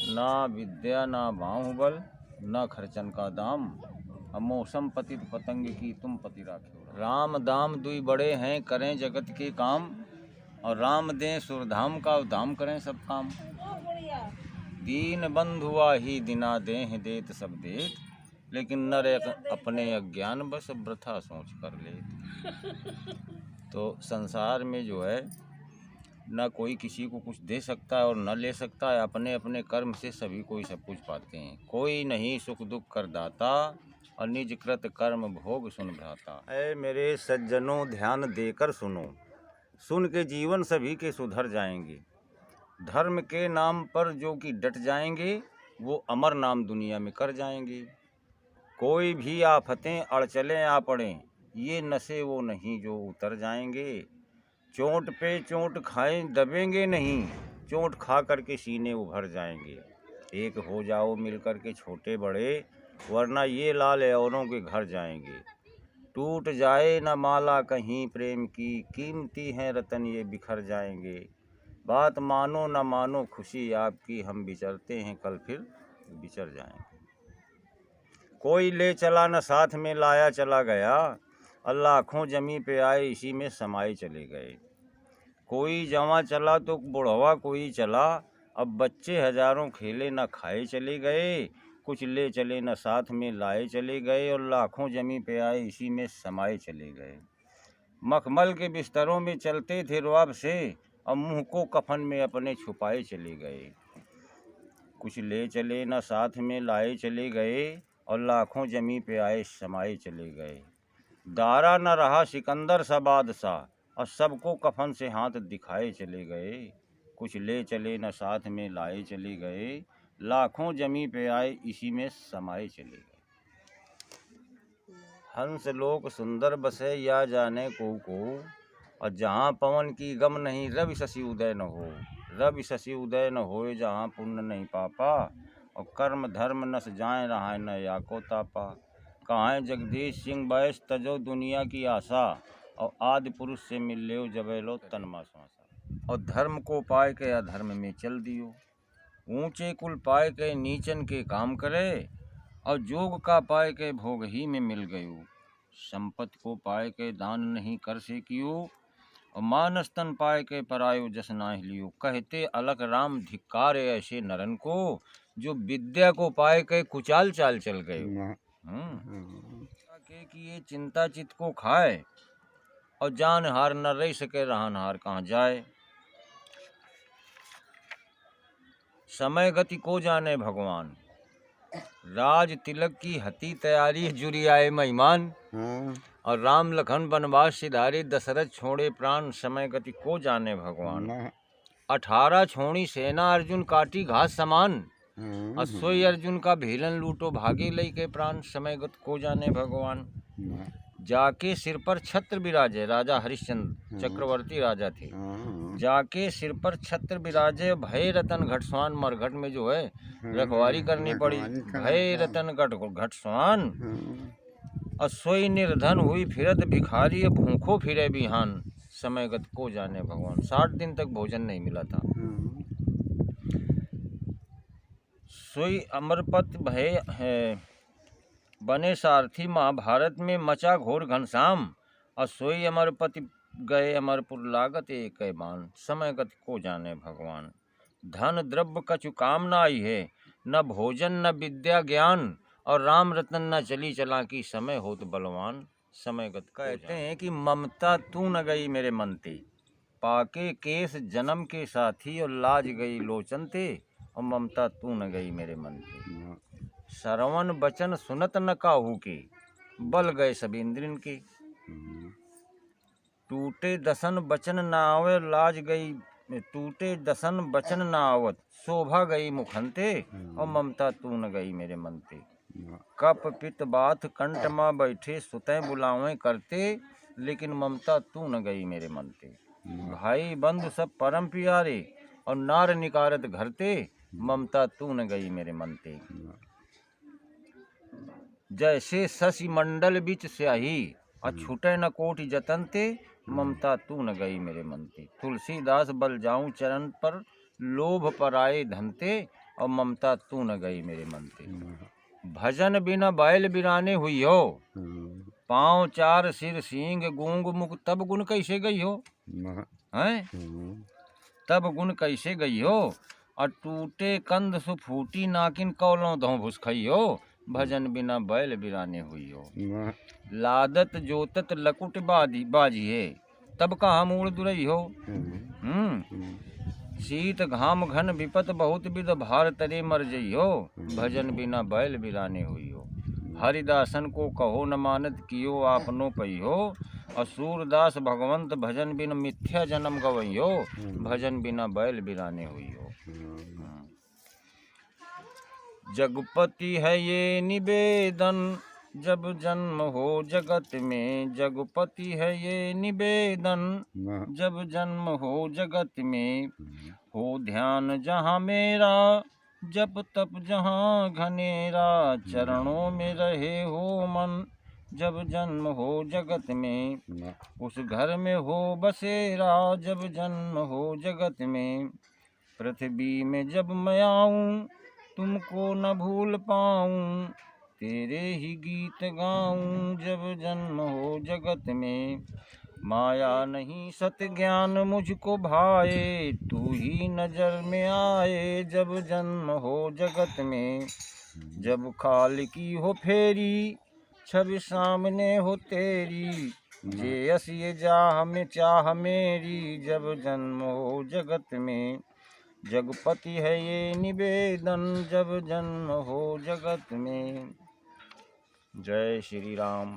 ना विद्या ना बाहुबल ना खर्चन का दाम, अब मौसम पतित पतंग की तुम पति राखे। राम दाम दुई बड़े हैं करें जगत के काम, और राम दें सुरधाम का धाम करें सब काम। दीन बंधुआ ही दिना दें देत सब देत, लेकिन नर अपने अज्ञान बस वृथा सोच कर ले। तो संसार में जो है न कोई किसी को कुछ दे सकता है और न ले सकता है, अपने अपने कर्म से सभी कोई सब कुछ पाते हैं। कोई नहीं सुख दुख कर दाता, और निज कृत कर्म भोग सुन भ्राता। ऐ मेरे सज्जनों ध्यान देकर सुनो, सुन के जीवन सभी के सुधर जाएंगे। धर्म के नाम पर जो कि डट जाएंगे, वो अमर नाम दुनिया में कर जाएंगे। कोई भी आफतें अड़चलें आ पड़ें, ये नशे वो नहीं जो उतर जाएंगे। चोट पे चोट खाएं दबेंगे नहीं, चोट खा करके सीने उभर जाएंगे। एक हो जाओ मिल करके छोटे बड़े, वरना ये लाल औरों के घर जाएंगे। टूट जाए न माला कहीं प्रेम की, कीमती हैं रतन ये बिखर जाएंगे। बात मानो न मानो खुशी आपकी, हम विचरते हैं कल फिर बिछड़ जाएंगे। कोई ले चला न साथ में लाया चला गया, और लाखों जमी पे आए इसी में समाये चले गए। कोई जवां चला तो बुढ़वा कोई चला, अब बच्चे हजारों खेले न खाए चले गए। कुछ ले चले न साथ में लाए चले गए, और लाखों जमी पे आए इसी में समाये चले गए। मखमल के बिस्तरों में चलते थे रुआब से, और मुंह को कफन में अपने छुपाए चले गए। कुछ ले चले न साथ में लाए चले गए, और लाखों जमी पे आए समाये चले गए। दारा न रहा सिकंदर सा बादशाह, और सबको कफन से हाथ दिखाए चले गए। कुछ ले चले न साथ में लाए चले गए, लाखों जमी पे आए इसी में समाये चले गए। हंस लोक सुंदर बसे या जाने को, और जहाँ पवन की गम नहीं रवि शशि उदय न हो। रवि शशि उदय न होए जहाँ पुण्य नहीं पापा, और कर्म धर्म नस जाए रहा न या को तापा। कहाँ जगदीश सिंह बैस तजो दुनिया की आशा, और आदि पुरुष से मिल लो जबे लो तनमा श्वासा। और धर्म को पाए के अधर्म में चल दियो, ऊंचे कुल पाए के नीचन के काम करे, और जोग का पाए के भोग ही में मिल गयो। संपत्ति को पाए के दान नहीं कर से कियो, और मानस तन पाए के परायो जस नाहि लियो। कहते अलख राम धिक्कार ऐसे नरन को, जो विद्या को पाए के कुचाल चाल चल गए। के कि ये चिंता चित को खाए, और जान हार न रह सके रहन हार कहाँ जाए। समय गति को जाने भगवान, राज तिलक की हती तैयारी जुरी आए मेहमान। और राम लखन वनवास सिधारे, दशरथ छोड़े प्राण समय गति को जाने भगवान। 18 छोड़ी सेना अर्जुन काटी घास समान, और सोई अर्जुन का भीलन लूटो भागे लई के प्राण समय गति को जाने भगवान। जाके सिर पर छत्र विराजे, राजा हरिश्चंद्र चक्रवर्ती राजा थे। जाके सिर पर छत्र विराजे, भय रतन घटस्वान। मरघट में जो है रखवारी करनी पड़ी, भय रतन घटस्वान। और सोई निर्धन हुई फिरत भिखारी, भूखो फिरे बिहान समय गत को जाने भगवान। 60 दिन तक भोजन नहीं मिला था। सोई अमरपत भय है बने सारथी, महाभारत में मचा घोर घनश्याम। और सोई अमरपति गए अमरपुर लागत एक बान समय गत को जाने भगवान। धन द्रव्य कछु काम न आई है, न भोजन न विद्या ज्ञान, और राम रतन न चली चलाकी समय होत बलवान समय गत। कहते हैं कि ममता तू न गई मेरे मन ते, पाके केस जन्म के साथी, और लाज गई लोचन ते, और ममता तू न गई मेरे मन ते। श्रवण बचन सुनत न काहू के, बल गए सब इंद्रिन के। टूटे दसन बचन न आवे लाज गई, टूटे दसन बचन न आवत शोभा गई मुखंते, और ममता तू न गई मेरे मन ते। कप पित बात कंठ माँ बैठे सुतै बुलावे करते, लेकिन ममता तू न गई मेरे मन ते। भाई बंधु सब परम प्यारे, और नार निकारत घर ते, ममता तू न गई मेरे मन ते। जैसे शशि मंडल बिच स्याही, और छूटे न कोटि जतन ते, ममता तू न गई मेरे मन ते। तुलसीदास बल जाऊं चरण पर, लोभ पर आए धनते, और ममता तू न गई मेरे मन ते। भजन बिना बैल बिराने हुई हो, पाँव चार सिर सींग गूंग मुख, तब गुण कैसे गई हो हैं? तब गुण कैसे गई हो, और टूटे कंध सु फूटी नाकिन कौलों दो भुस खई हो, भजन बिना बैल बिराने हुई हो। लादत जोतत लकुट बाजी है, तब कहाँ मूड़ दुरई हो। शीत घाम घन विपत बहुत विध, भार तरे मर जई हो, भजन बिना बैल बिराने हुई हो। हरिदासन को कहो न मानत, कियो आपनो पई हो, असूरदास भगवंत भजन बिन मिथ्या जन्म गवई हो, भजन बिना बैल बिराने हुई हो। जगपति है ये निवेदन, जब जन्म हो जगत में, जगपति है ये निवेदन, जब जन्म हो जगत में, हो ध्यान जहाँ मेरा, जप तप जहाँ घनेरा, चरणों में रहे हो मन, जब जन्म हो जगत में, उस घर में हो बसेरा, जब जन्म हो जगत में। पृथ्वी में जब मैं आऊँ, तुमको न भूल पाऊँ, तेरे ही गीत गाऊँ, जब जन्म हो जगत में। माया नहीं सत ज्ञान मुझको भाए, तू ही नजर में आए, जब जन्म हो जगत में। जब खाल की हो फेरी, छवि सामने हो तेरी, जे अस ये जा में चाह मेरी, जब जन्म हो जगत में। जगपति है ये निवेदन, जब जन्म हो जगत में। जय श्री राम।